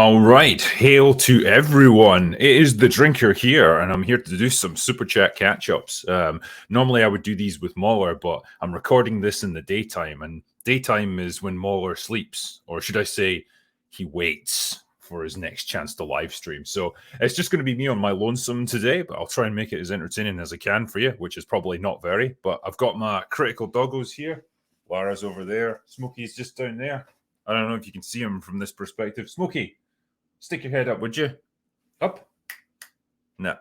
All right, hail to everyone. It is the Drinker here, and I'm here to do some super chat catch ups. Normally, I would do these with Mauler, but I'm recording this in the daytime, and daytime is when Mauler sleeps, or should I say, he waits for his next chance to live stream. So it's just going to be me on my lonesome today, but I'll try and make it as entertaining as I can for you, which is probably not very. But I've got my critical doggos here. Lara's over there. Smokey's just down there. I don't know if you can see him from this perspective. Smokey, stick your head up, would you? Up? No.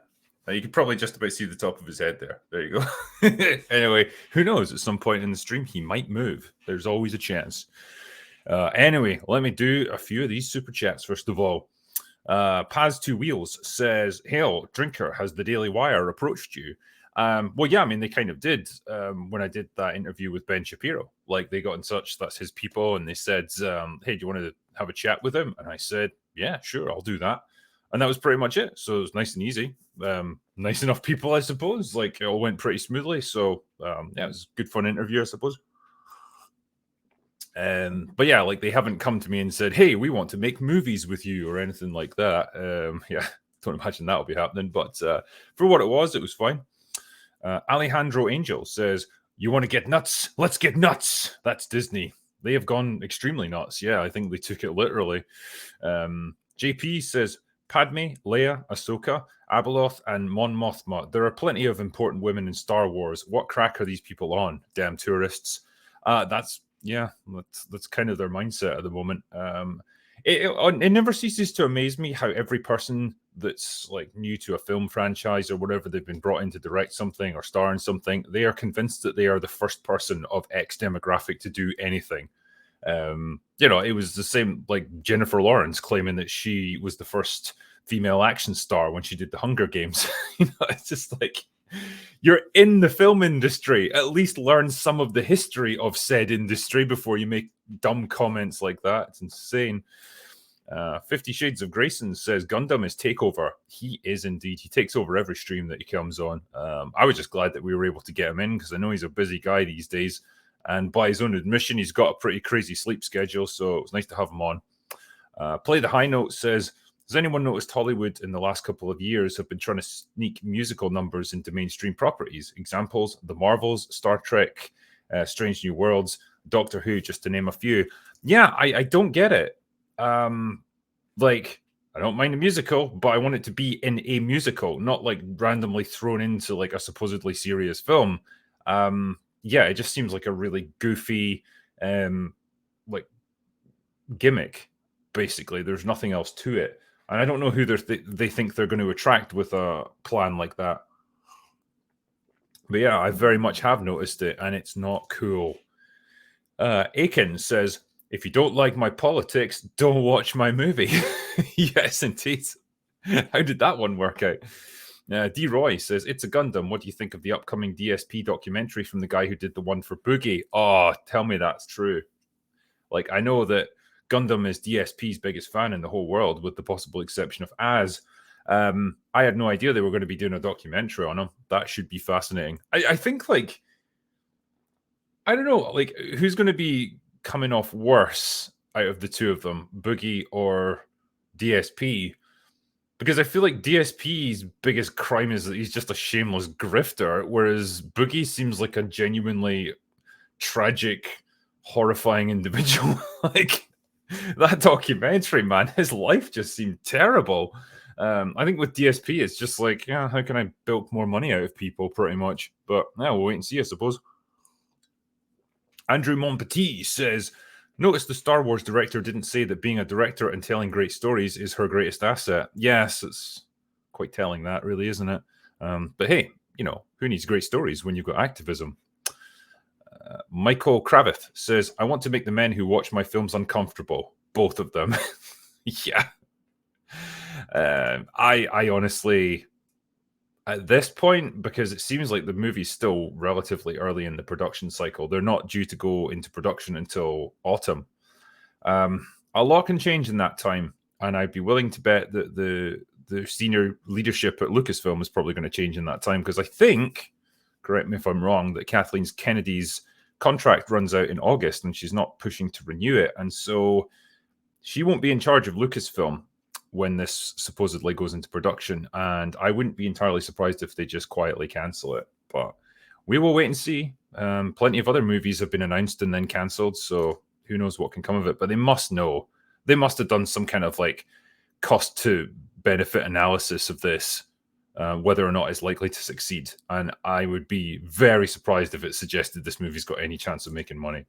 You could probably just about see the top of his head there. There you go. Anyway, who knows? At some point in the stream, he might move. There's always a chance. Anyway, let me do a few of these super chats first of all. Paz Two Wheels says, "Hail, Drinker, has the Daily Wire approached you?" Well, yeah, I mean, they kind of did when I did that interview with Ben Shapiro. Like, they got in touch, that's his people, and they said, hey, do you want to have a chat with him? And I said, yeah, sure, I'll do that. And that was pretty much it. So it was nice and easy. Nice enough people, I suppose. Like, it all went pretty smoothly. So, yeah, it was a good, fun interview, I suppose. But yeah, like, they haven't come to me and said, hey, we want to make movies with you or anything like that. Yeah, don't imagine that'll be happening. But for what it was fine. Alejandro Angel says, you want to get nuts? Let's get nuts. That's Disney. They have gone extremely nuts. Yeah, I think they took it literally. JP says, Padme, Leia, Ahsoka, Abeloth, and Mon Mothma. There are plenty of important women in Star Wars. What crack are these people on? Damn tourists. That's kind of their mindset at the moment. It never ceases to amaze me how every person that's like new to a film franchise or whatever, they've been brought in to direct something or star in something, they are convinced that they are the first person of X demographic to do anything. It was the same, like Jennifer Lawrence claiming that she was the first female action star when she did the Hunger Games. It's just like, you're in the film industry, at least learn some of the history of said industry before you make dumb comments like that. It's insane. 50 Shades of Grayson says Gundam is takeover. He is indeed. He takes over every stream that he comes on. I was just glad that we were able to get him in because I know he's a busy guy these days. And by his own admission, he's got a pretty crazy sleep schedule. So it was nice to have him on. Play the High Note says, has anyone noticed Hollywood in the last couple of years have been trying to sneak musical numbers into mainstream properties? Examples, The Marvels, Star Trek, Strange New Worlds, Doctor Who, just to name a few. Yeah, I don't get it. Like, I don't mind a musical, but I want it to be in a musical, not like randomly thrown into like a supposedly serious film. Yeah, it just seems like a really goofy like gimmick. Basically, there's nothing else to it. And I don't know who they think they're going to attract with a plan like that. But yeah, I very much have noticed it, and it's not cool. Aiken says, if you don't like my politics, don't watch my movie. Yes, indeed. How did that one work out? D. Roy says, it's a Gundam. What do you think of the upcoming DSP documentary from the guy who did the one for Boogie? Oh, tell me that's true. Like, I know that Gundam is DSP's biggest fan in the whole world, with the possible exception of Az. I had no idea they were going to be doing a documentary on him. That should be fascinating. I think, like, I don't know, like, who's going to be coming off worse out of the two of them, Boogie or DSP? Because I feel like DSP's biggest crime is that he's just a shameless grifter, whereas Boogie seems like a genuinely tragic, horrifying individual. Like, that documentary, man, his life just seemed terrible. I think with DSP, it's just like, yeah, how can I bilk more money out of people, pretty much? But yeah, we'll wait and see, I suppose. Andrew Monpetit says, notice the Star Wars director didn't say that being a director and telling great stories is her greatest asset. Yes, it's quite telling that, really, isn't it? But hey, who needs great stories when you've got activism? Michael Kravith says, I want to make the men who watch my films uncomfortable. Both of them. Yeah. I honestly, at this point, because it seems like the movie's still relatively early in the production cycle, they're not due to go into production until autumn. A lot can change in that time, and I'd be willing to bet that the senior leadership at Lucasfilm is probably going to change in that time, because I think, correct me if I'm wrong, that Kathleen Kennedy's contract runs out in August and she's not pushing to renew it, and so she won't be in charge of Lucasfilm when this supposedly goes into production, and I wouldn't be entirely surprised if they just quietly cancel it. But we will wait and see. Plenty of other movies have been announced and then cancelled, so who knows what can come of it. But they must know. They must have done some kind of like cost to benefit analysis of this, whether or not it's likely to succeed. And I would be very surprised if it suggested this movie's got any chance of making money.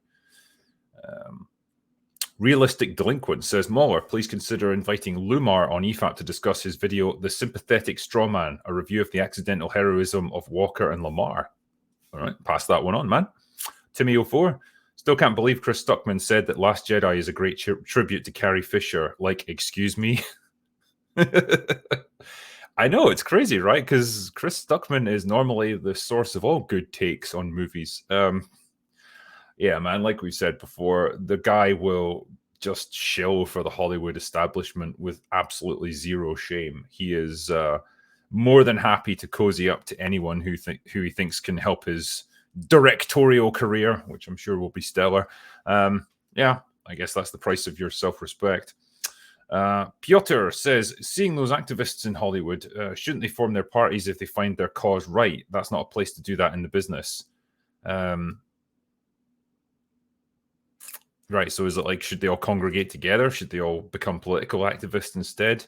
Realistic Delinquent says, Muller, please consider inviting Lumar on EFAP to discuss his video, The Sympathetic Strawman, a review of the accidental heroism of Walker and Lamar. All right, pass that one on, man. Timmy04, still can't believe Chris Stuckman said that Last Jedi is a great tribute to Carrie Fisher. Like, excuse me? I know, it's crazy, right? Because Chris Stuckman is normally the source of all good takes on movies. Yeah, man, like we said before, the guy will just shill for the Hollywood establishment with absolutely zero shame. He is more than happy to cozy up to anyone who he thinks can help his directorial career, which I'm sure will be stellar. Yeah, I guess that's the price of your self-respect. Piotr says, seeing those activists in Hollywood, shouldn't they form their parties if they find their cause right? That's not a place to do that in the business. Right, so is it like, should they all congregate together? Should they all become political activists instead?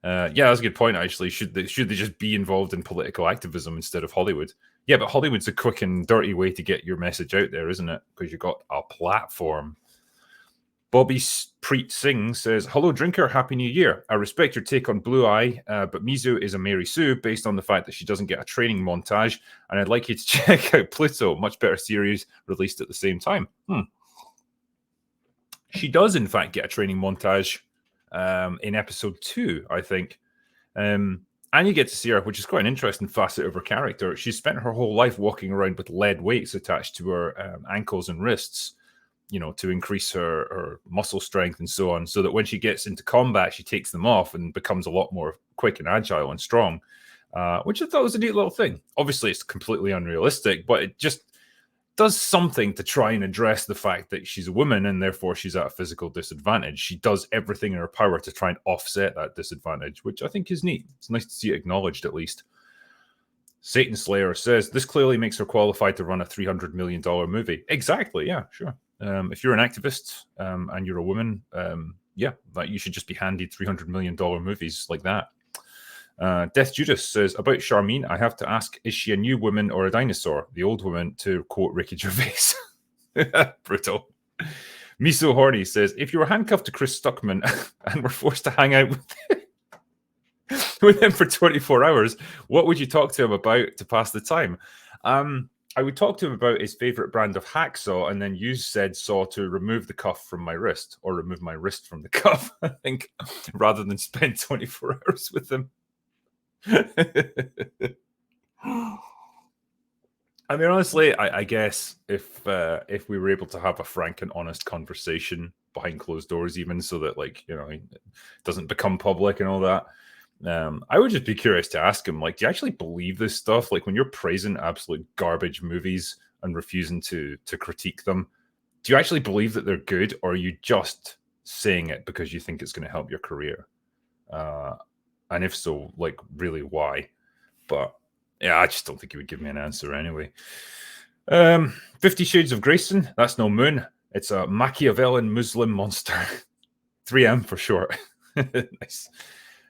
Yeah, that's a good point, actually. Should they just be involved in political activism instead of Hollywood? Yeah, but Hollywood's a quick and dirty way to get your message out there, isn't it? Because you've got a platform. Bobby Preet Singh says, hello, Drinker, Happy New Year. I respect your take on Blue Eye, but Mizu is a Mary Sue based on the fact that she doesn't get a training montage, and I'd like you to check out Pluto, much better series released at the same time. She does, in fact, get a training montage in episode 2, I think. And you get to see her, which is quite an interesting facet of her character. She's spent her whole life walking around with lead weights attached to her ankles and wrists, you know, to increase her muscle strength and so on, so that when she gets into combat, she takes them off and becomes a lot more quick and agile and strong, which I thought was a neat little thing. Obviously, it's completely unrealistic, but it just does something to try and address the fact that she's a woman and therefore she's at a physical disadvantage. She does everything in her power to try and offset that disadvantage, which I think is neat. It's nice to see it acknowledged, at least. Satan Slayer says, this clearly makes her qualified to run a $300 million movie. Exactly, yeah, sure. If you're an activist and you're a woman, yeah, that you should just be handed $300 million movies like that. Death Judas says, about Charmine, I have to ask, is she a new woman or a dinosaur? The old woman, to quote Ricky Gervais. Brutal. Miso Horny says, if you were handcuffed to Chris Stuckman and were forced to hang out with him for 24 hours, what would you talk to him about to pass the time? I would talk to him about his favorite brand of hacksaw and then use said saw to remove the cuff from my wrist, or remove my wrist from the cuff, I think, rather than spend 24 hours with him. I mean, honestly, I guess if we were able to have a frank and honest conversation behind closed doors, even so that, like, you know, it doesn't become public and all that, I would just be curious to ask him, like, do you actually believe this stuff? Like, when you're praising absolute garbage movies and refusing to critique them, do you actually believe that they're good, or are you just saying it because you think it's going to help your career? And if so, like, really, why? But yeah, I just don't think he would give me an answer anyway. 50 Shades of Grayson, that's no moon. It's a Machiavellian Muslim monster. 3M for short. Nice.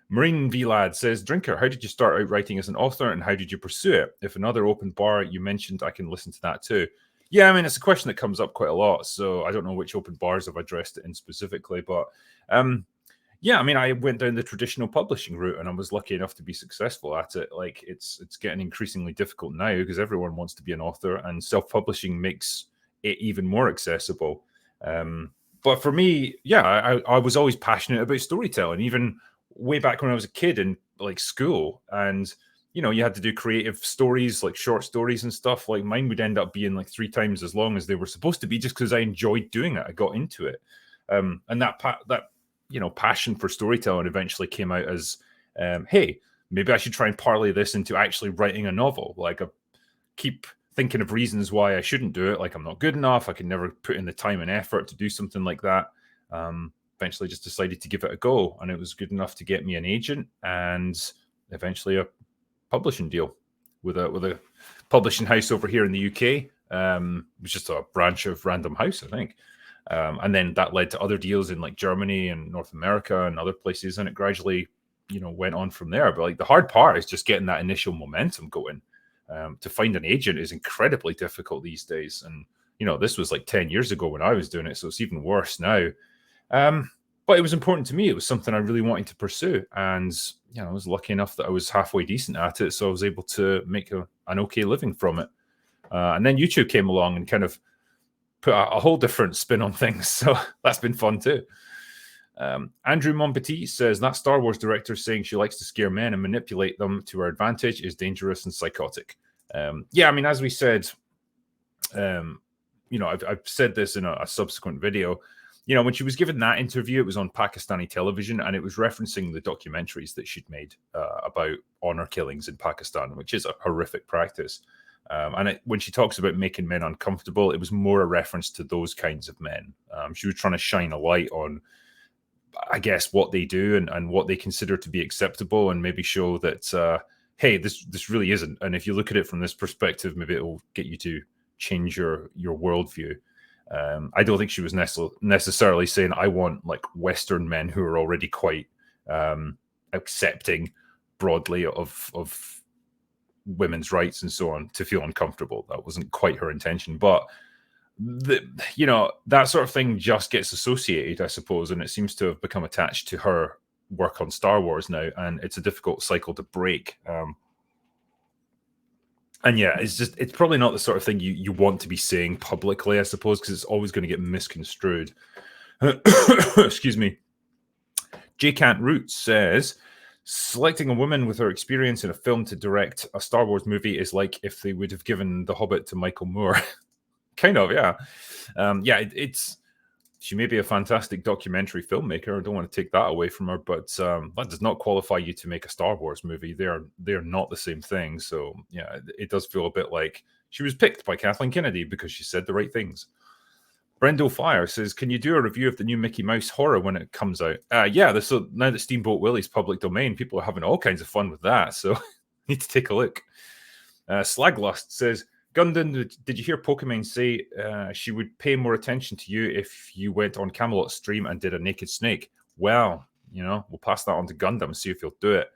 Marine V-Lad says, Drinker, how did you start out writing as an author and how did you pursue it? If another open bar you mentioned, I can listen to that too. Yeah, I mean, it's a question that comes up quite a lot, so I don't know which open bars I've addressed it in specifically, but yeah, I mean, I went down the traditional publishing route and I was lucky enough to be successful at it. Like, it's getting increasingly difficult now because everyone wants to be an author, and self-publishing makes it even more accessible. But for me, yeah, I was always passionate about storytelling, even way back when I was a kid in, like, school. And, you know, you had to do creative stories, like short stories and stuff. Like, mine would end up being like 3 times as long as they were supposed to be, just because I enjoyed doing it. I got into it. And that you know, passion for storytelling eventually came out as, hey, maybe I should try and parlay this into actually writing a novel. Like, I keep thinking of reasons why I shouldn't do it. Like, I'm not good enough. I can never put in the time and effort to do something like that. eventually just decided to give it a go, and it was good enough to get me an agent and eventually a publishing deal with a publishing house over here in the UK. It was just a branch of Random House, I think. And then that led to other deals in like Germany and North America and other places, and it gradually, went on from there. But like the hard part is just getting that initial momentum going. To find an agent is incredibly difficult these days, and this was like 10 years ago when I was doing it, so it's even worse now. But it was important to me. It was something I really wanted to pursue, and I was lucky enough that I was halfway decent at it, so I was able to make an okay living from it. And then YouTube came along and kind of put a whole different spin on things, so that's been fun too. Andrew Monpetit says that Star Wars director saying she likes to scare men and manipulate them to her advantage is dangerous and psychotic. Yeah, I mean, as we said, I've said this in a subsequent video. When she was given that interview, it was on Pakistani television, and it was referencing the documentaries that she'd made about honor killings in Pakistan, which is a horrific practice. When she talks about making men uncomfortable, it was more a reference to those kinds of men. She was trying to shine a light on, I guess, what they do and what they consider to be acceptable, and maybe show that, hey, this really isn't. And if you look at it from this perspective, maybe it will get you to change your worldview. I don't think she was necessarily saying, I want like Western men who are already quite accepting broadly of women's rights and so on to feel uncomfortable. That wasn't quite her intention, but that sort of thing just gets associated, I suppose, and it seems to have become attached to her work on Star Wars now, and it's a difficult cycle to break. And yeah, it's probably not the sort of thing you want to be saying publicly, I suppose, because it's always going to get misconstrued. Excuse me. J. Cant Roots says, selecting a woman with her experience in a film to direct a Star Wars movie is like if they would have given The Hobbit to Michael Moore. Kind of, yeah. She may be a fantastic documentary filmmaker. I don't want to take that away from her, but that does not qualify you to make a Star Wars movie. They are not the same thing. So yeah, it does feel a bit like she was picked by Kathleen Kennedy because she said the right things. Brendo Fire says, can you do a review of the new Mickey Mouse horror when it comes out? Yeah, so now that Steamboat Willie's public domain, people are having all kinds of fun with that. So need to take a look. Slaglust says, Gundon, did you hear Pokemon say she would pay more attention to you if you went on Camelot's stream and did a naked snake? Well, we'll pass that on to Gundam and see if he'll do it.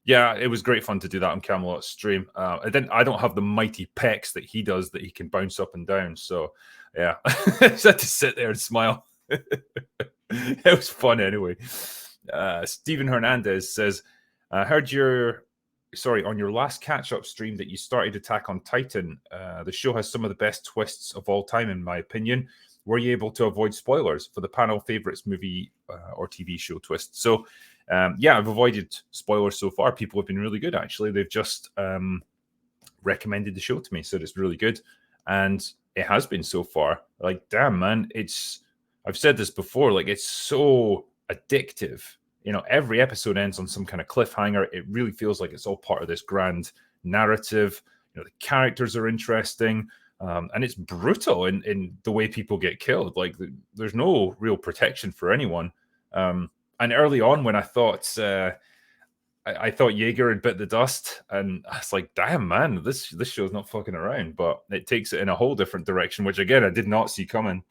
Yeah, it was great fun to do that on Camelot's stream. I don't have the mighty pecs that he does that he can bounce up and down. So yeah, I just had to sit there and smile. It was fun anyway. Stephen Hernandez says, I heard on your last catch-up stream that you started Attack on Titan. The show has some of the best twists of all time, in my opinion. Were you able to avoid spoilers for the panel favorites movie or TV show twists? So, yeah, I've avoided spoilers so far. People have been really good, actually. They've just recommended the show to me, said it's really good. And it has been so far. Like, damn, man, I've said this before, like, it's so addictive. Every episode ends on some kind of cliffhanger. It really feels like it's all part of this grand narrative. The characters are interesting, and it's brutal in the way people get killed. Like, there's no real protection for anyone. And early on, when I thought I thought Jaeger had bit the dust, and I was like, damn, man, this show's not fucking around. But it takes it in a whole different direction, which, again, I did not see coming.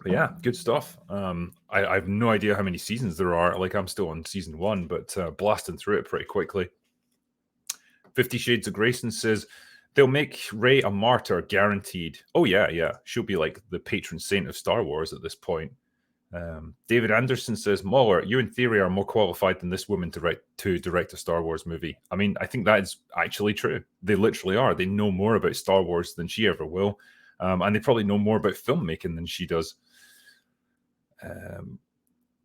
But yeah, good stuff. I have no idea how many seasons there are. Like, I'm still on season 1, but blasting through it pretty quickly. 50 Shades of Grayson says, they'll make Rey a martyr, guaranteed. Oh, yeah. She'll be like the patron saint of Star Wars at this point. David Anderson says, Mauler, you in theory are more qualified than this woman to direct a Star Wars movie. I mean, I think that is actually true. They literally are. They know more about Star Wars than she ever will. And they probably know more about filmmaking than she does.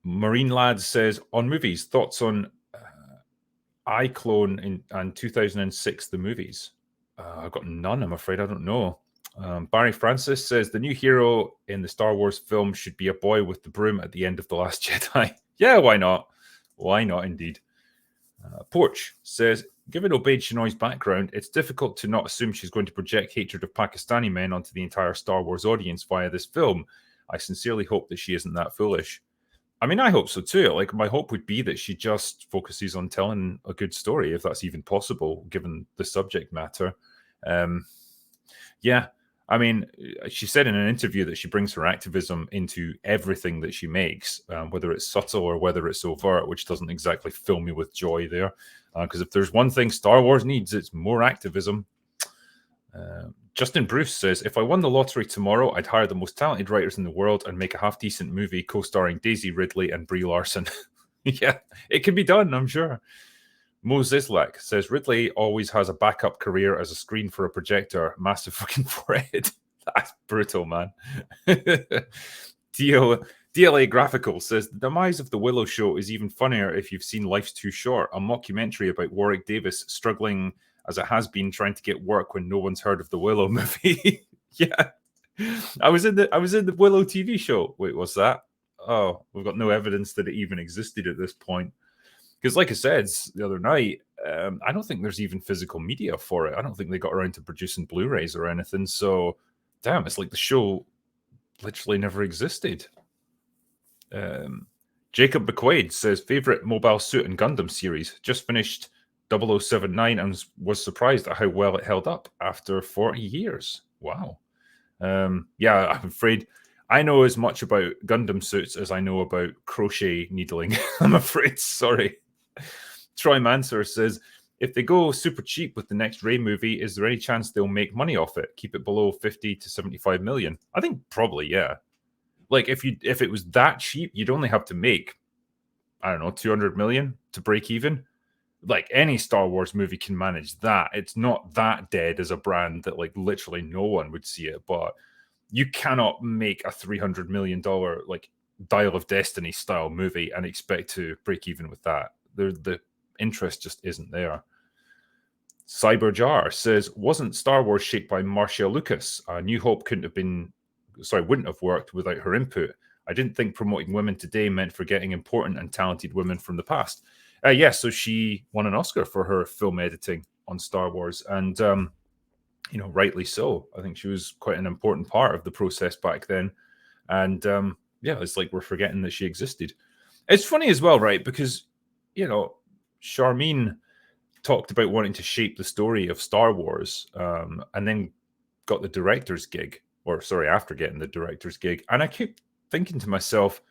Marine Lad says, on movies, thoughts on iClone and 2006, the movies? I've got none, I'm afraid. I don't know. Barry Francis says, the new hero in the Star Wars film should be a boy with the broom at the end of The Last Jedi. Yeah, why not? Why not, indeed? Porch says, given Obaid Chinoy's background, it's difficult to not assume she's going to project hatred of Pakistani men onto the entire Star Wars audience via this film. I sincerely hope that she isn't that foolish. I mean, I hope so too. Like, my hope would be that she just focuses on telling a good story, if that's even possible, given the subject matter. Yeah, I mean, she said in an interview that she brings her activism into everything that she makes, whether it's subtle or whether it's overt, which doesn't exactly fill me with joy there. Because if there's one thing Star Wars needs, it's more activism. Justin Bruce says, if I won the lottery tomorrow, I'd hire the most talented writers in the world and make a half-decent movie co-starring Daisy Ridley and Brie Larson. Yeah, it can be done, I'm sure. Mo Zizlak says, Ridley always has a backup career as a screen for a projector. Massive fucking forehead. That's brutal, man. DLA Graphical says, the demise of The Willow Show is even funnier if you've seen Life's Too Short, a mockumentary about Warwick Davis struggling as it has been trying to get work when no one's heard of the Willow movie. Yeah. I was in the Willow TV show. Wait, what's that? Oh, we've got no evidence that it even existed at this point. Because, like I said the other night, I don't think there's even physical media for it. I don't think they got around to producing Blu-rays or anything. So, damn, it's like the show literally never existed. Jacob McQuaid says, favorite Mobile Suit and Gundam series. Just finished 0079 and was surprised at how well it held up after 40 years. Wow. Yeah, I'm afraid I know as much about Gundam suits as I know about crochet needling. I'm afraid. Sorry. Troy Mansour says, if they go super cheap with the next Rey movie, is there any chance they'll make money off it? Keep it below 50 to 75 million? I think probably, yeah. Like, if it was that cheap, you'd only have to make, I don't know, 200 million to break even. Like, any Star Wars movie can manage that. It's not that dead as a brand that, like, literally no one would see it. But you cannot make a $300 million, like, Dial of Destiny style movie and expect to break even with that. The interest just isn't there. Cyberjar says, wasn't Star Wars shaped by Marcia Lucas? New Hope wouldn't have worked without her input. I didn't think promoting women today meant forgetting important and talented women from the past. So she won an Oscar for her film editing on Star Wars, and rightly so. I think she was quite an important part of the process back then, and it's like we're forgetting that she existed. It's funny as well, right? Because Charmin talked about wanting to shape the story of Star Wars, and then got the director's gig, after getting the director's gig, and I keep thinking to myself,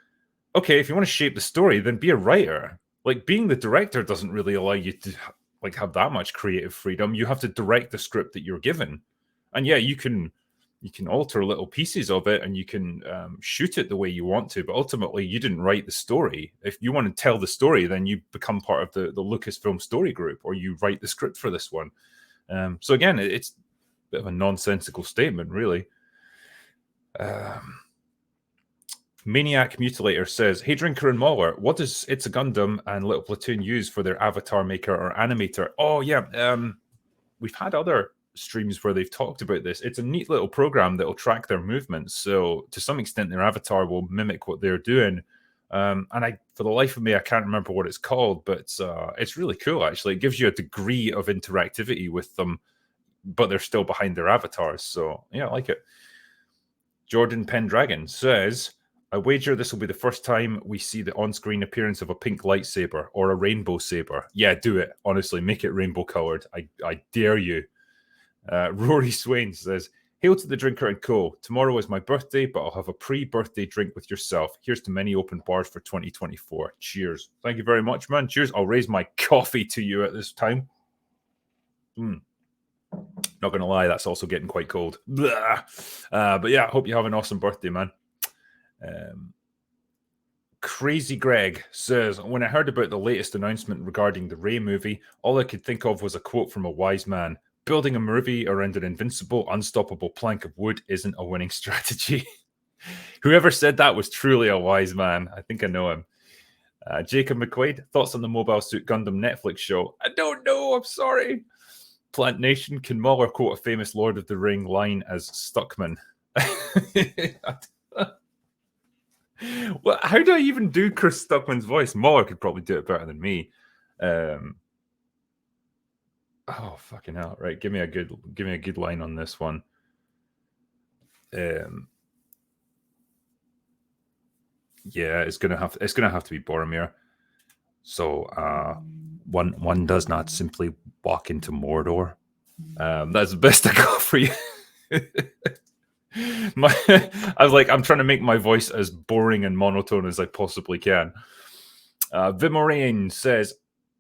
okay, if you want to shape the story, then be a writer. Like, being the director doesn't really allow you to like have that much creative freedom. You have to direct the script that you're given, and yeah, you can alter little pieces of it and you can shoot it the way you want to, but ultimately you didn't write the story. If you want to tell the story, then you become part of the Lucasfilm story group, or you write the script for this one. So again, it's a bit of a nonsensical statement, really. Maniac Mutilator says, hey, Drinker and Mauler, what does It's a Gundam and Little Platoon use for their avatar maker or animator? Oh, yeah. We've had other streams where they've talked about this. It's a neat little program that will track their movements. So to some extent, their avatar will mimic what they're doing. And for the life of me, I can't remember what it's called, but it's really cool, actually. It gives you a degree of interactivity with them, but they're still behind their avatars. So, yeah, I like it. Jordan Pendragon says, I wager this will be the first time we see the on-screen appearance of a pink lightsaber or a rainbow saber. Yeah, do it. Honestly, make it rainbow-colored. I dare you. Rory Swain says, hail to the Drinker and Co. Tomorrow is my birthday, but I'll have a pre-birthday drink with yourself. Here's to many open bars for 2024. Cheers. Thank you very much, man. Cheers. I'll raise my coffee to you at this time. Not going to lie, that's also getting quite cold. But yeah, I hope you have an awesome birthday, man. Crazy Greg says, when I heard about the latest announcement regarding the Rey movie, all I could think of was a quote from a wise man. Building a movie around an invincible, unstoppable plank of wood isn't a winning strategy. Whoever said that was truly a wise man. I think I know him. Jacob McQuaid, thoughts on the Mobile Suit Gundam Netflix show? I don't know, I'm sorry. Plant Nation, can Muller quote a famous Lord of the Ring line as Stuckman? Well, how do I even do Chris Stuckman's voice? Muller could probably do it better than me. Oh, fucking hell. Right, give me a good line on this one. Yeah, it's gonna have to be Boromir. So one does not simply walk into Mordor. That's the best I got for you. I'm trying to make my voice as boring and monotone as I possibly can. Vimorain says,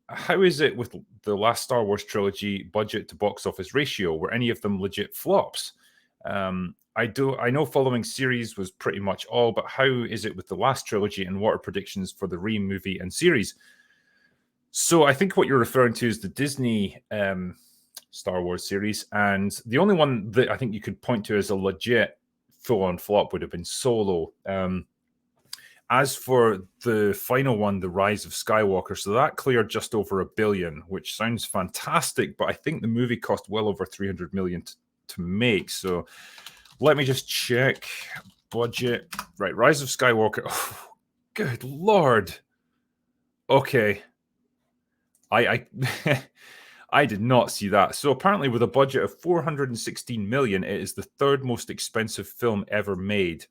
how is it with the last Star Wars trilogy budget to box office ratio? Were any of them legit flops? I know following series was pretty much all, but how is it with the last trilogy, and what are predictions for the movie and series? So I think what you're referring to is the Disney Star Wars series, and the only one that I think you could point to as a legit full-on flop would have been Solo. As for the final one, The Rise of Skywalker, so that cleared just over $1 billion, which sounds fantastic, but I think the movie cost well over $300 million to make. So let me just check budget. Right, Rise of Skywalker. Oh, good Lord. Okay. I I did not see that. So apparently with a budget of $416 million, it is the third most expensive film ever made.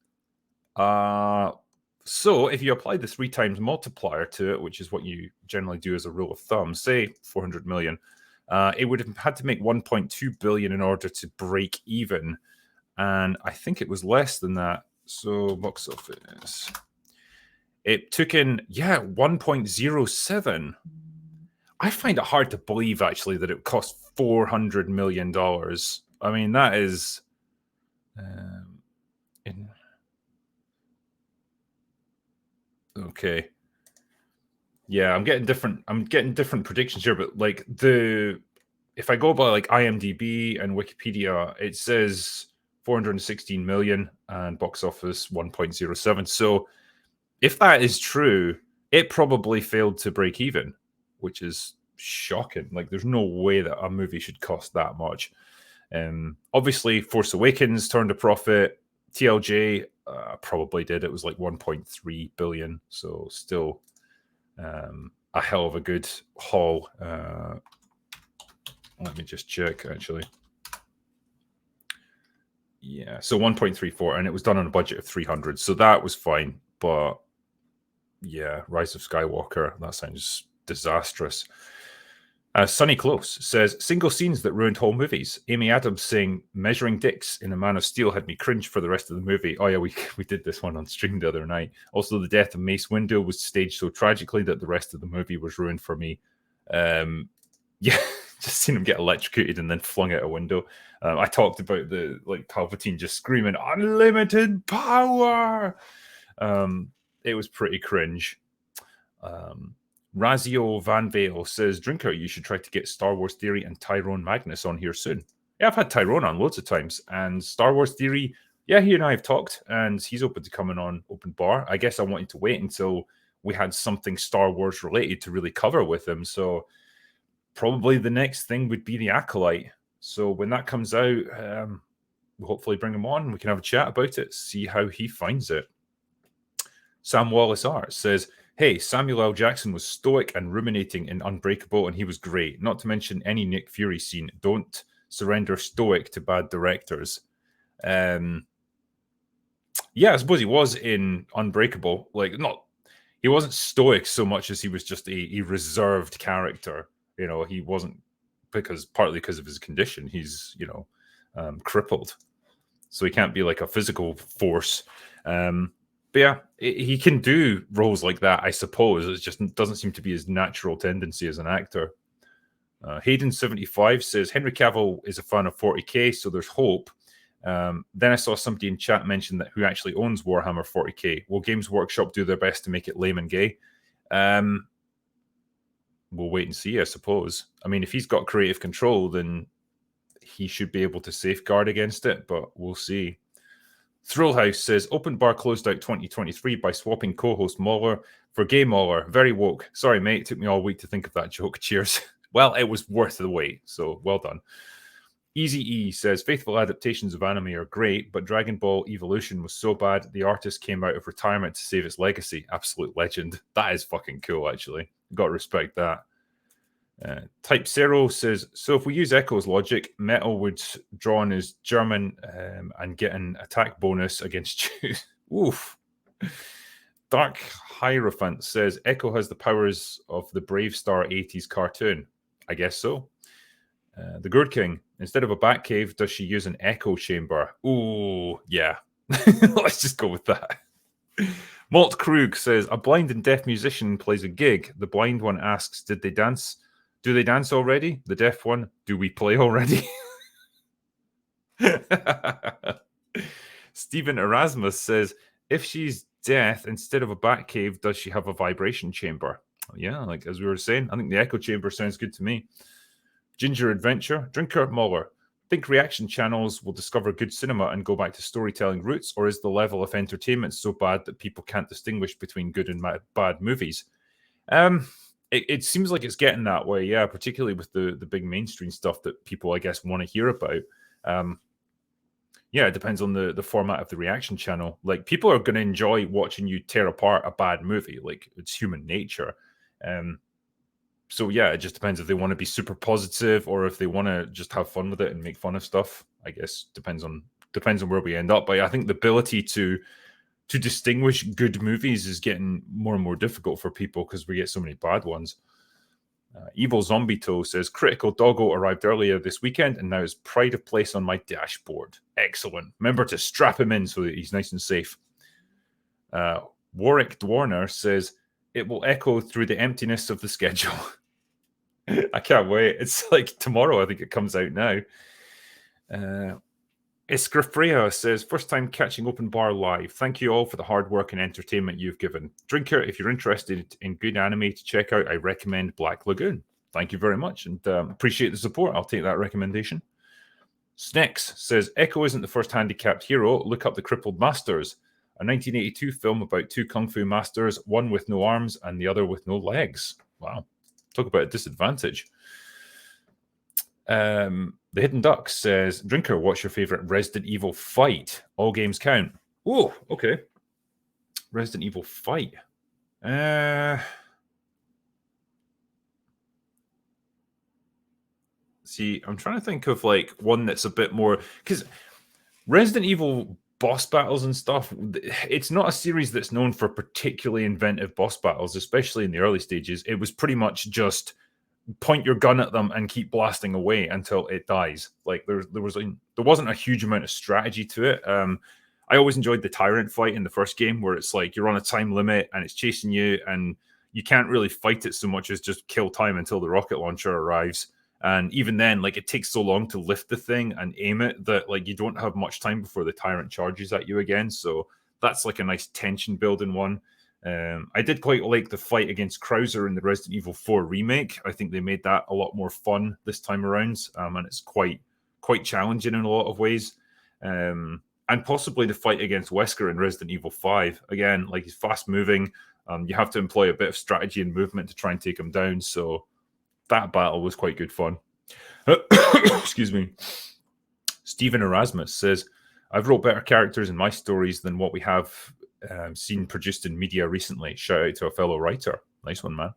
So if you apply the 3 times multiplier to it, which is what you generally do as a rule of thumb, say 400 million, it would have had to make 1.2 billion in order to break even. And I think it was less than that. So box office. It took in, 1.07. I find it hard to believe, actually, that it cost $400 million. I mean, that is... Okay. Yeah, I'm getting different predictions here, but like if I go by like IMDb and Wikipedia, it says 416 million and box office 1.07. So if that is true, it probably failed to break even, which is shocking. Like there's no way that a movie should cost that much. Obviously Force Awakens turned a profit. TLJ probably did. It was like 1.3 billion. So still a hell of a good haul. Let me just check, actually. Yeah, so 1.34, and it was done on a budget of 300, so that was fine. But yeah, Rise of Skywalker, that sounds disastrous. Sunny Close says, single scenes that ruined whole movies. Amy Adams saying, measuring dicks in A Man of Steel had me cringe for the rest of the movie. Oh yeah, we did this one on stream the other night. Also, the death of Mace Windu was staged so tragically that the rest of the movie was ruined for me. Yeah, just seen him get electrocuted and then flung out a window. I talked about the Palpatine just screaming, unlimited power! It was pretty cringe. Razio Van Vale says, Drinker, you should try to get Star Wars Theory and Tyrone Magnus on here soon. Yeah, I've had Tyrone on loads of times. And Star Wars Theory, yeah, he and I have talked, and he's open to coming on Open Bar. I guess I wanted to wait until we had something Star Wars related to really cover with him. So probably the next thing would be The Acolyte. So when that comes out, we'll hopefully bring him on. We can have a chat about it, see how he finds it. Sam Wallace Art says, hey, Samuel L. Jackson was stoic and ruminating in Unbreakable, and he was great. Not to mention any Nick Fury scene. Don't surrender stoic to bad directors. Yeah, I suppose he was in Unbreakable. He wasn't stoic so much as he was just a reserved character. You know, he wasn't partly because of his condition. He's, crippled. So he can't be like a physical force. But yeah, he can do roles like that, I suppose. It just doesn't seem to be his natural tendency as an actor. Hayden75 says, Henry Cavill is a fan of 40k, so there's hope. Then I saw somebody in chat mention that who actually owns Warhammer 40k. Will Games Workshop do their best to make it lame and gay? We'll wait and see, I suppose. I mean, if he's got creative control, then he should be able to safeguard against it, but we'll see. Thrillhouse says, Open Bar closed out 2023 by swapping co-host Mauler for Gay Mauler. Very woke. Sorry, mate. It took me all week to think of that joke. Cheers. Well, it was worth the wait, so well done. Easy E says, faithful adaptations of anime are great, but Dragon Ball Evolution was so bad the artist came out of retirement to save its legacy. Absolute legend. That is fucking cool, actually. Got to respect that. Type Zero says, so if we use Echo's logic, Metal would draw on his German and get an attack bonus against Jews. Oof. Dark Hierophant says Echo has the powers of the Brave Star 80s cartoon. I guess so. The Gourd King, instead of a Batcave, does she use an echo chamber? Ooh, yeah. Let's just go with that. Malt Krug says a blind and deaf musician plays a gig. The blind one asks, "Did they dance? Do they dance already?" The deaf one, "Do we play already?" Stephen Erasmus says, if she's deaf, instead of a bat cave, does she have a vibration chamber? Yeah, like as we were saying, I think the echo chamber sounds good to me. Ginger Adventure, Drinker Muller. Think reaction channels will discover good cinema and go back to storytelling roots, or is the level of entertainment so bad that people can't distinguish between good and bad movies? It seems like it's getting that way, yeah, particularly with the big mainstream stuff that people, I guess, want to hear about. Yeah, it depends on the format of the reaction channel. Like, people are going to enjoy watching you tear apart a bad movie. Like, it's human nature. So yeah, it just depends if they want to be super positive or if they want to just have fun with it and make fun of stuff. I guess depends on where we end up. But I think the ability to distinguish good movies is getting more and more difficult for people because we get so many bad ones. Evil Zombie Toe says Critical Doggo arrived earlier this weekend and now is pride of place on my dashboard. Excellent. Remember to strap him in so that he's nice and safe. Warwick Dwarner says it will echo through the emptiness of the schedule. I can't wait. It's like tomorrow, I think it comes out now. Escrafrea says, first time catching Open Bar live. Thank you all for the hard work and entertainment you've given. Drinker, if you're interested in good anime to check out, I recommend Black Lagoon. Thank you very much and appreciate the support. I'll take that recommendation. Snex says, Echo isn't the first handicapped hero. Look up The Crippled Masters, a 1982 film about two kung fu masters, one with no arms and the other with no legs. Wow. Talk about a disadvantage. The Hidden Duck says, Drinker, what's your favorite Resident Evil fight? All games count. Oh, okay. Resident Evil fight. See, I'm trying to think of like one that's a bit more, because Resident Evil boss battles and stuff, it's not a series that's known for particularly inventive boss battles, especially in the early stages. It was pretty much just point your gun at them and keep blasting away until it dies. Like there wasn't a huge amount of strategy to it. I always enjoyed the tyrant fight in the first game where it's like you're on a time limit and it's chasing you and you can't really fight it so much as just kill time until the rocket launcher arrives. And even then, like, it takes so long to lift the thing and aim it that like you don't have much time before the tyrant charges at you again. So that's like a nice tension building one. I did quite like the fight against Krauser in the Resident Evil 4 remake. I think they made that a lot more fun this time around, and it's quite challenging in a lot of ways. And possibly the fight against Wesker in Resident Evil 5. Again, like, he's fast moving. You have to employ a bit of strategy and movement to try and take him down. So that battle was quite good fun. Excuse me. Stephen Erasmus says, I've wrote better characters in my stories than what we have seen produced in media recently. Shout out to a fellow writer. Nice one, man.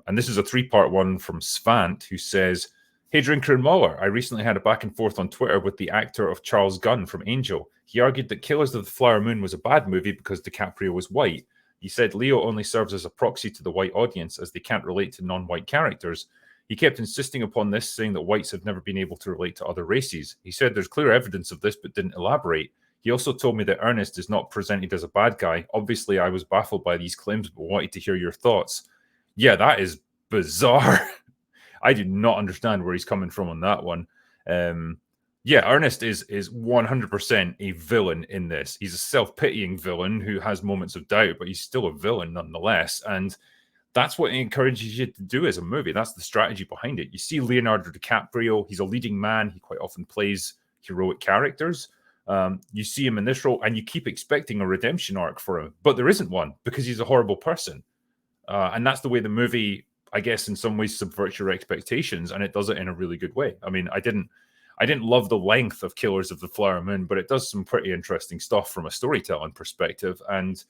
And this is a 3-part one from Svant, who says, hey, Drinker and Muller, I recently had a back and forth on Twitter with the actor of Charles Gunn from Angel. He argued that Killers of the Flower Moon was a bad movie because DiCaprio was white. He said Leo only serves as a proxy to the white audience as they can't relate to non-white characters. He kept insisting upon this, saying that whites have never been able to relate to other races. He said there's clear evidence of this, but didn't elaborate. He also told me that Ernest is not presented as a bad guy. Obviously, I was baffled by these claims, but wanted to hear your thoughts. Yeah, that is bizarre. I do not understand where he's coming from on that one. Yeah, Ernest is 100% a villain in this. He's a self-pitying villain who has moments of doubt, but he's still a villain nonetheless. And that's what it encourages you to do as a movie. That's the strategy behind it. You see Leonardo DiCaprio, he's a leading man. He quite often plays heroic characters. You see him in this role, and you keep expecting a redemption arc for him, but there isn't one because he's a horrible person. And that's the way the movie, I guess, in some ways subverts your expectations, and it does it in a really good way. I mean, I didn't love the length of Killers of the Flower Moon, but it does some pretty interesting stuff from a storytelling perspective. And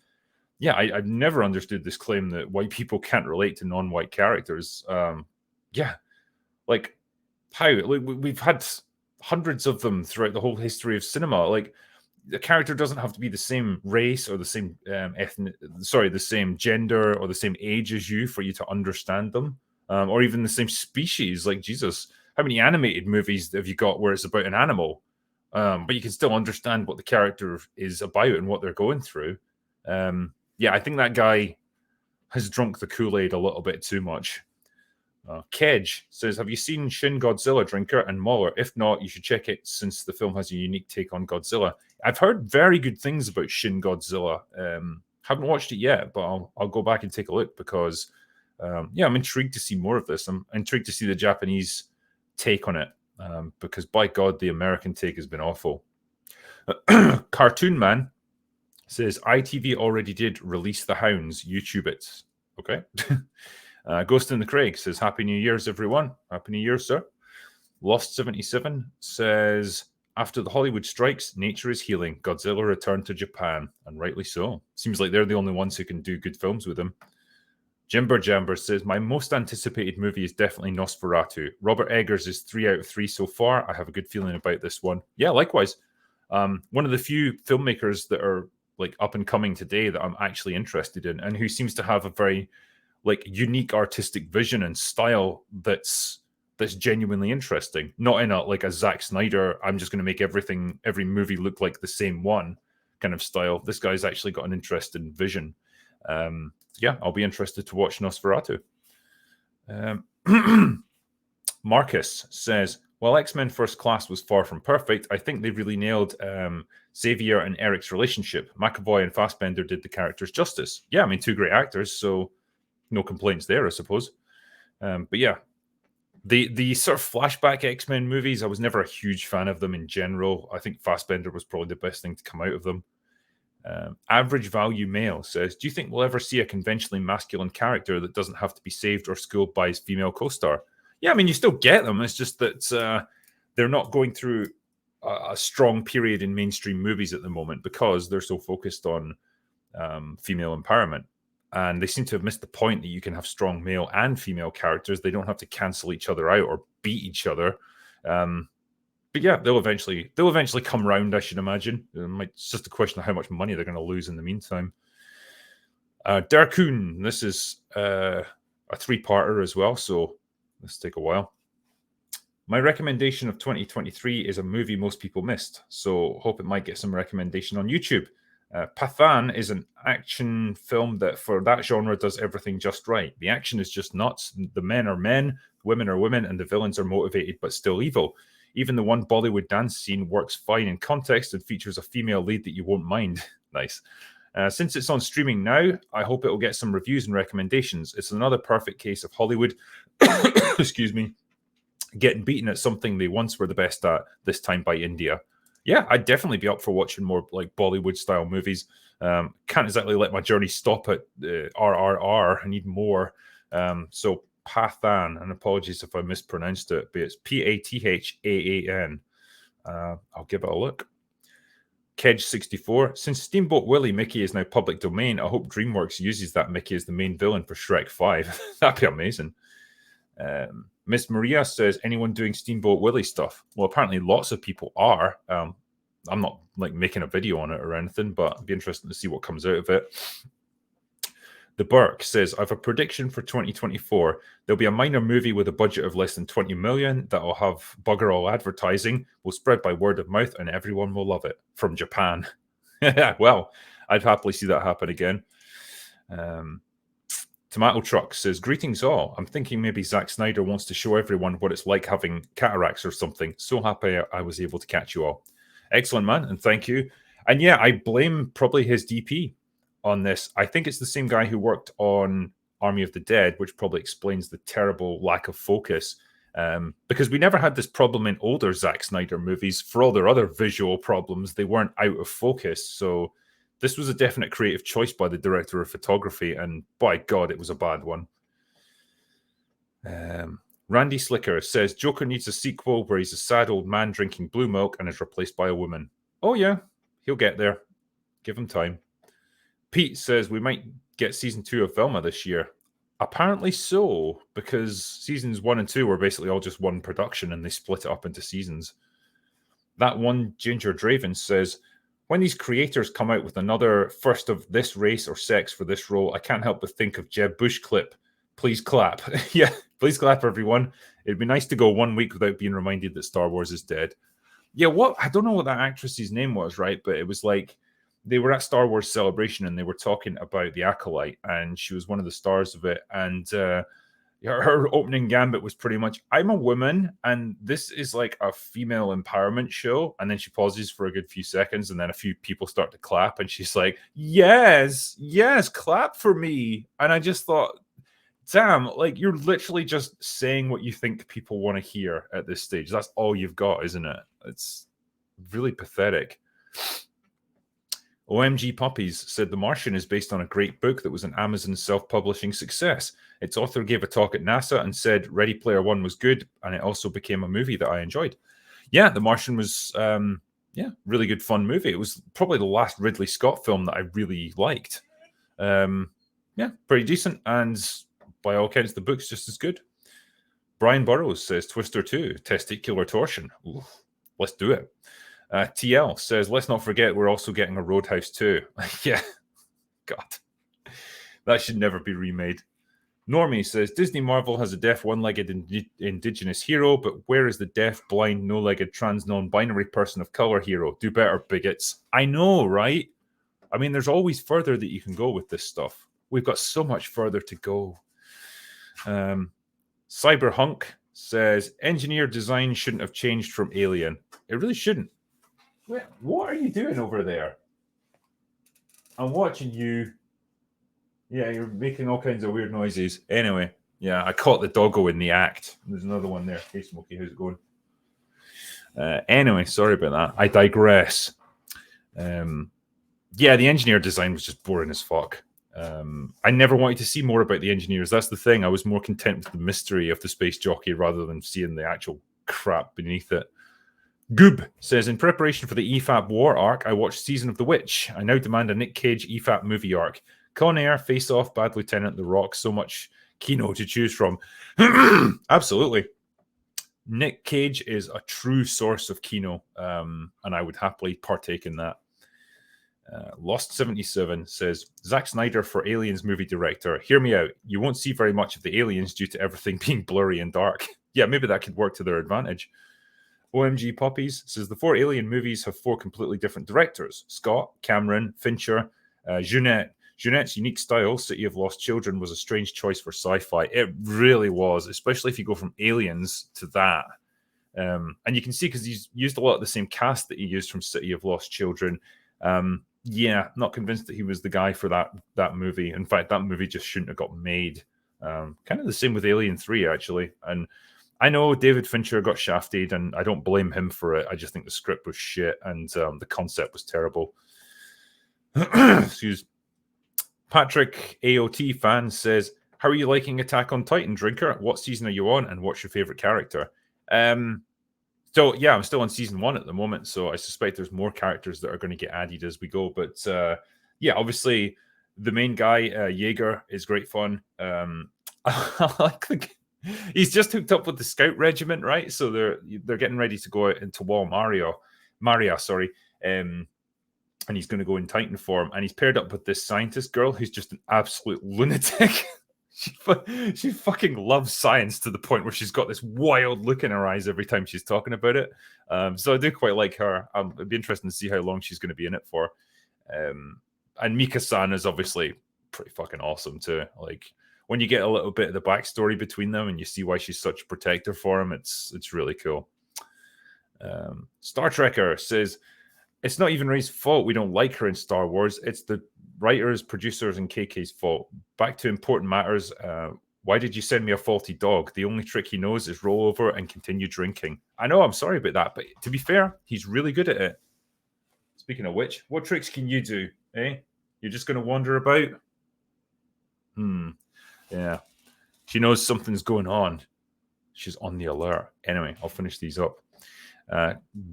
yeah, I've never understood this claim that white people can't relate to non-white characters. Yeah, like how? Like, we've had hundreds of them throughout the whole history of cinema. Like, the character doesn't have to be the same race or the same the same gender or the same age as you for you to understand them, or even the same species. Like Jesus, how many animated movies have you got where it's about an animal, but you can still understand what the character is about and what they're going through? Yeah, I think that guy has drunk the Kool-Aid a little bit too much. Kedge says, have you seen Shin Godzilla Drinker and Mauler? If not, you should check it since the film has a unique take on Godzilla. I've heard very good things about Shin Godzilla. Haven't watched it yet, but I'll go back and take a look because, yeah, I'm intrigued to see more of this. I'm intrigued to see the Japanese take on it because, by God, the American take has been awful. Cartoon Man says, ITV already did Release the Hounds. YouTube it. Okay. Ghost in the Craig says, Happy New Year's, everyone. Happy New Year, sir. Lost77 says, after the Hollywood strikes, nature is healing. Godzilla returned to Japan, and rightly so. Seems like they're the only ones who can do good films with him. Jimber Jamber says, my most anticipated movie is definitely Nosferatu. Robert Eggers is 3 out of 3 so far. I have a good feeling about this one. Yeah, likewise. One of the few filmmakers that are like up and coming today that I'm actually interested in, and who seems to have a very like unique artistic vision and style that's genuinely interesting. Not in a Zack Snyder, I'm just going to make every movie look like the same one kind of style. This guy's actually got an interesting vision. Yeah, I'll be interested to watch Nosferatu. Marcus says, while X-Men First Class was far from perfect, I think they really nailed Xavier and Eric's relationship. McAvoy and Fassbender did the characters justice. Yeah, I mean, 2 great actors, so no complaints there, I suppose. But yeah, the sort of flashback X-Men movies, I was never a huge fan of them in general. I think Fassbender was probably the best thing to come out of them. Average Value Male says, do you think we'll ever see a conventionally masculine character that doesn't have to be saved or schooled by his female co-star? Yeah, I mean, you still get them. It's just that they're not going through a strong period in mainstream movies at the moment because they're so focused on female empowerment. And they seem to have missed the point that you can have strong male and female characters. They don't have to cancel each other out or beat each other. But yeah, they'll eventually come round, I should imagine. It's just a question of how much money they're going to lose in the meantime. Darkoon, this is a 3-parter as well, so let's take a while. My recommendation of 2023 is a movie most people missed, so hope it might get some recommendation on YouTube. Pathan is an action film that for that genre does everything just right. The action is just nuts. The men are men, women are women, and the villains are motivated but still evil. Even the one Bollywood dance scene works fine in context and features a female lead that you won't mind. Nice. Since it's on streaming now, I hope it will get some reviews and recommendations. It's another perfect case of Hollywood, excuse me, getting beaten at something they once were the best at, this time by India. Yeah, I'd definitely be up for watching more like Bollywood-style movies. Can't exactly let my journey stop at RRR. I need more. So Pathan, and apologies if I mispronounced it, but it's Pathaan. I'll give it a look. Kedge64, since Steamboat Willie Mickey is now public domain, I hope DreamWorks uses that Mickey as the main villain for Shrek 5. That'd be amazing. Miss Maria says, anyone doing Steamboat Willie stuff? Well, apparently lots of people are. I'm not like making a video on it or anything, but it'd be interesting to see what comes out of it. The Burke says, I have a prediction for 2024. There'll be a minor movie with a budget of less than 20 million that'll have bugger all advertising, will spread by word of mouth, and everyone will love it. From Japan. Well, I'd happily see that happen again. Tomato Truck says, greetings all. I'm thinking maybe Zack Snyder wants to show everyone what it's like having cataracts or something. So happy I was able to catch you all. Excellent, man, and thank you. And yeah, I blame probably his DP on this. I think it's the same guy who worked on Army of the Dead, which probably explains the terrible lack of focus. Because we never had this problem in older Zack Snyder movies. For all their other visual problems, they weren't out of focus. So this was a definite creative choice by the director of photography, and by God, it was a bad one. Randy Slicker says, Joker needs a sequel where he's a sad old man drinking blue milk and is replaced by a woman. Oh yeah, he'll get there. Give him time. Pete says, we might get season 2 of Velma this year. Apparently so, because seasons 1 and 2 were basically all just one production and they split it up into seasons. That one Ginger Draven says, When these creators come out with another first of this race or sex for this role, I can't help but think of Jeb Bush clip. Please clap. Yeah, please clap, everyone. It'd be nice to go 1 week without being reminded that Star Wars is dead. Yeah, I don't know what that actress's name was, right? But it was like they were at Star Wars Celebration and they were talking about The Acolyte, and she was one of the stars of it. And her opening gambit was pretty much, I'm a woman and this is like a female empowerment show. And then she pauses for a good few seconds and then a few people start to clap and she's like, yes, clap for me. And I just thought, damn, like you're literally just saying what you think people want to hear at this stage. That's all you've got, isn't it? It's really pathetic. OMG Puppies said The Martian is based on a great book that was an Amazon self-publishing success. Its author gave a talk at NASA and said Ready Player One was good, and it also became a movie that I enjoyed. Yeah, The Martian was, really good, fun movie. It was probably the last Ridley Scott film that I really liked. Pretty decent, and by all accounts, the book's just as good. Brian Burrows says Twister 2, testicular torsion. Ooh, let's do it. TL says, let's not forget we're also getting a Roadhouse 2. Yeah, God. That should never be remade. Normie says, Disney Marvel has a deaf, one-legged indigenous hero, but where is the deaf, blind, no-legged, trans, non-binary person of color hero? Do better, bigots. I know, right? I mean, there's always further that you can go with this stuff. We've got so much further to go. Cyberhunk says, engineer design shouldn't have changed from Alien. It really shouldn't. Wait, what are you doing over there? I'm watching you. Yeah, you're making all kinds of weird noises. Anyway, yeah, I caught the doggo in the act. There's another one there. Hey, Smokey, how's it going? Anyway, sorry about that. I digress. The engineer design was just boring as fuck. I never wanted to see more about the engineers. That's the thing. I was more content with the mystery of the space jockey rather than seeing the actual crap beneath it. Goob says, in preparation for the EFAP War arc, I watched Season of the Witch. I now demand a Nick Cage EFAP movie arc. Con Air, Face Off, Bad Lieutenant, The Rock, so much Kino to choose from. Absolutely. Nick Cage is a true source of Kino, and I would happily partake in that. Lost 77 says, Zack Snyder for Aliens movie director. Hear me out. You won't see very much of the aliens due to everything being blurry and dark. Yeah, maybe that could work to their advantage. OMG Puppies says, the 4 Alien movies have 4 completely different directors. Scott, Cameron, Fincher, Jeunet. Jeunette's unique style, City of Lost Children, was a strange choice for sci-fi. It really was, especially if you go from Aliens to that. And you can see, because he's used a lot of the same cast that he used from City of Lost Children. Not convinced that he was the guy for that movie. In fact, that movie just shouldn't have got made. Kind of the same with Alien 3, actually. And I know David Fincher got shafted, and I don't blame him for it. I just think the script was shit, and the concept was terrible. Excuse. Patrick AOT fan says, how are you liking Attack on Titan, Drinker? What season are you on, and what's your favorite character? I'm still on season 1 at the moment, so I suspect there's more characters that are going to get added as we go. But obviously the main guy, Jaeger, is great fun. I like he's just hooked up with the Scout Regiment, right? So they're getting ready to go out into Wall Maria, and he's going to go in Titan form, and he's paired up with this scientist girl who's just an absolute lunatic. She fucking loves science to the point where she's got this wild look in her eyes every time she's talking about it. So I do quite like her. It'd be interesting to see how long she's going to be in it for. And Mika-san is obviously pretty fucking awesome too. Like, when you get a little bit of the backstory between them and you see why she's such a protector for him, it's really cool. Star Trekker says, it's not even Rey's fault we don't like her in Star Wars. It's the writers, producers, and KK's fault. Back to important matters. Why did you send me a faulty dog? The only trick he knows is roll over and continue drinking. I know, I'm sorry about that, but to be fair, he's really good at it. Speaking of which, what tricks can you do, eh? You're just going to wander about? Yeah. She knows something's going on. She's on the alert. Anyway, I'll finish these up.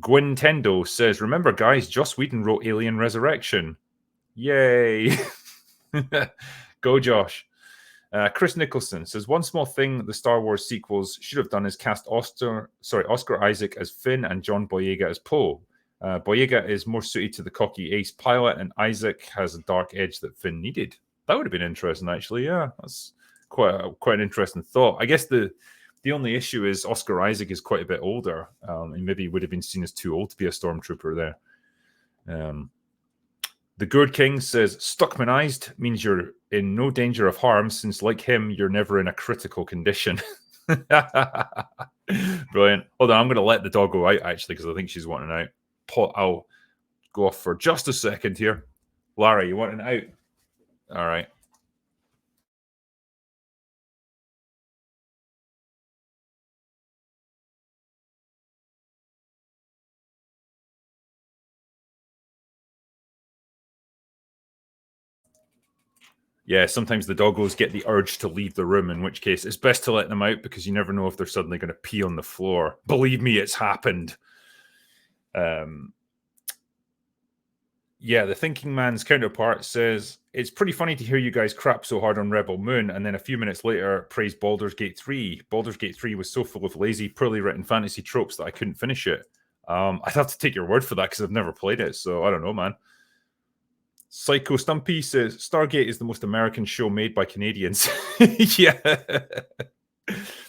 Gwentendo says, remember, guys, Joss Whedon wrote Alien Resurrection. Yay. Go, Josh. Chris Nicholson says, one small thing the Star Wars sequels should have done is cast Oscar Isaac as Finn and John Boyega as Poe. Boyega is more suited to the cocky ace pilot, and Isaac has a dark edge that Finn needed. That would have been interesting, actually. Yeah, that's quite an interesting thought. I guess the only issue is Oscar Isaac is quite a bit older, and maybe would have been seen as too old to be a stormtrooper there. The Gourd King says, Stuckmanized means you're in no danger of harm, since like him, you're never in a critical condition. Brilliant. Hold on, I'm going to let the dog go out, actually, because I think she's wanting out. I'll go off for just a second here. Lara, you wanting out? All right. Yeah, sometimes the doggos get the urge to leave the room, in which case it's best to let them out because you never know if they're suddenly going to pee on the floor. Believe me, it's happened. Yeah, the thinking man's counterpart says, it's pretty funny to hear you guys crap so hard on Rebel Moon and then a few minutes later praise Baldur's Gate 3. Baldur's Gate 3 was so full of lazy, poorly written fantasy tropes that I couldn't finish it. I'd have to take your word for that because I've never played it, so I don't know, man. Psycho Stumpy says, Stargate is the most American show made by Canadians. Yeah.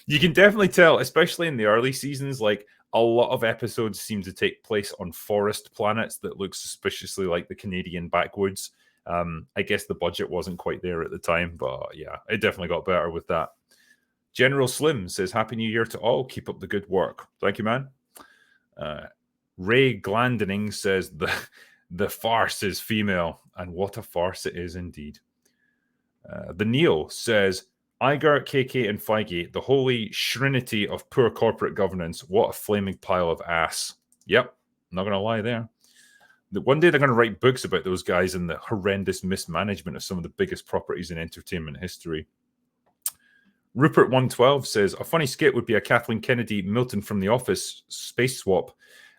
You can definitely tell, especially in the early seasons, like a lot of episodes seem to take place on forest planets that look suspiciously like the Canadian backwoods. I guess the budget wasn't quite there at the time, but yeah, it definitely got better with that. General Slim says, Happy New Year to all. Keep up the good work. Thank you, man. Ray Glandening says, the farce is female, and what a farce it is indeed. The Neil says, Iger, KK, and Feige, the holy shrinity of poor corporate governance. What a flaming pile of ass. Yep, not going to lie there. One day they're going to write books about those guys and the horrendous mismanagement of some of the biggest properties in entertainment history. Rupert112 says, a funny skit would be a Kathleen Kennedy Milton from the Office space swap.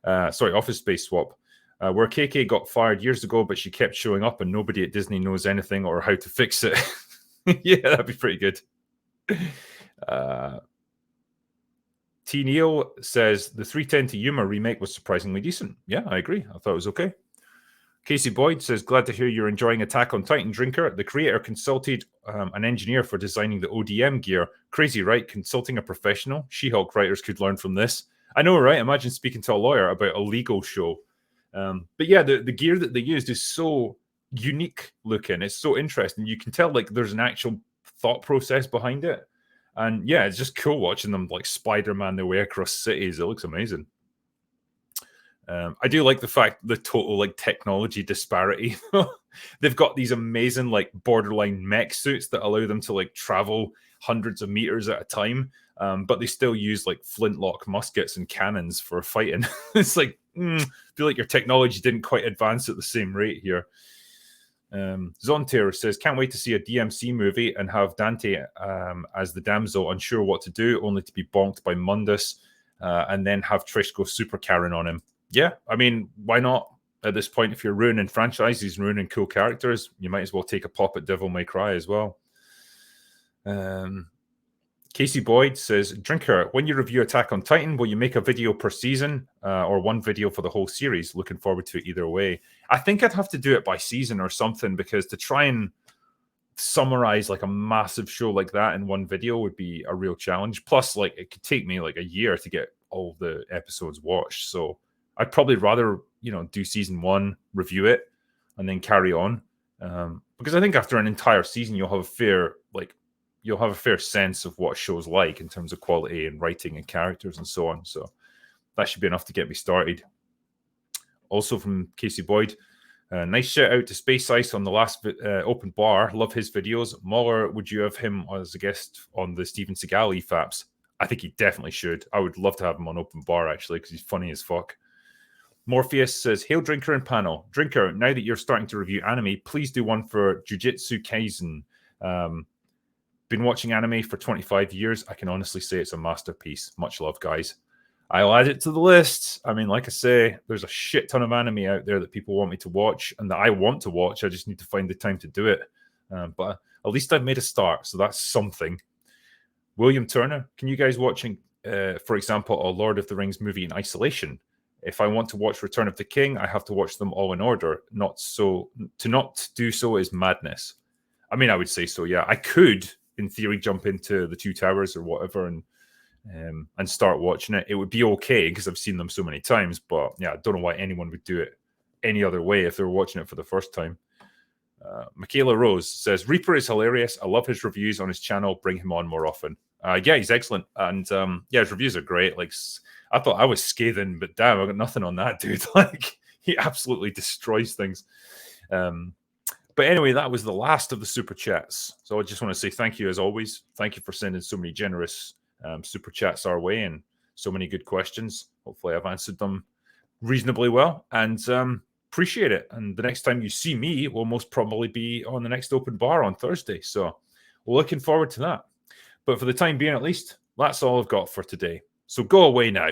Office space swap. Where KK got fired years ago, but she kept showing up and nobody at Disney knows anything or how to fix it. Yeah, that'd be pretty good. T. Neil says, the 310 to Yuma remake was surprisingly decent. Yeah, I agree. I thought it was okay. Casey Boyd says, glad to hear you're enjoying Attack on Titan, Drinker. The creator consulted an engineer for designing the ODM gear. Crazy, right? Consulting a professional. She-Hulk writers could learn from this. I know, right? Imagine speaking to a lawyer about a legal show. But yeah, the gear that they used is so unique looking. It's so interesting. You can tell like there's an actual thought process behind it. And yeah, it's just cool watching them like Spider-Man their way across cities. It looks amazing. I do like the fact the total like technology disparity. They've got these amazing like borderline mech suits that allow them to like travel hundreds of meters at a time, but they still use like flintlock muskets and cannons for fighting. It's like, I feel like your technology didn't quite advance at the same rate here. Zontair says, can't wait to see a DMC movie and have Dante as the damsel unsure what to do, only to be bonked by Mundus, and then have Trish go super Karen on him. Yeah, I mean, why not? At this point, if you're ruining franchises and ruining cool characters, you might as well take a pop at Devil May Cry as well. Casey Boyd says, Drinker, when you review Attack on Titan, will you make a video per season or one video for the whole series? Looking forward to it either way. I think I'd have to do it by season or something, because to try and summarize like a massive show like that in one video would be a real challenge. Plus, like it could take me like a year to get all the episodes watched. So I'd probably rather, do season one, review it, and then carry on. Because I think after an entire season, you'll have a fair sense of what a show's like in terms of quality and writing and characters and so on. So that should be enough to get me started. Also from Casey Boyd, nice shout out to Space Ice on the last open bar. Love his videos. Muller, would you have him as a guest on the Steven Seagal EFAPs? I think he definitely should. I would love to have him on open bar, actually, because he's funny as fuck. Morpheus says, Hail Drinker and panel. Drinker, now that you're starting to review anime, please do one for Jujutsu Kaisen. Been watching anime for 25 years. I can honestly say it's a masterpiece. Much love, guys. I'll add it to the list. I mean, like I say, there's a shit ton of anime out there that people want me to watch and that I want to watch. I just need to find the time to do it. But at least I've made a start, so that's something. William Turner, can you guys watching, for example, a Lord of the Rings movie in isolation? If I want to watch Return of the King, I have to watch them all in order. To not do so is madness. I mean, I would say so. Yeah, I could, in theory, jump into the Two Towers or whatever and start watching it. It would be okay because I've seen them so many times. But yeah, I don't know why anyone would do it any other way if they were watching it for the first time. Michaela Rose says, Reaper is hilarious. I love his reviews on his channel. Bring him on more often. Yeah, he's excellent. And yeah, his reviews are great. Like, I thought I was scathing, but damn, I got nothing on that dude. Like, he absolutely destroys things. But anyway, that was the last of the super chats. So I just want to say thank you as always. Thank you for sending so many generous super chats our way and so many good questions. Hopefully I've answered them reasonably well. And appreciate it. And the next time you see me will most probably be on the next open bar on Thursday. So we're looking forward to that. But for the time being, at least, that's all I've got for today. So go away now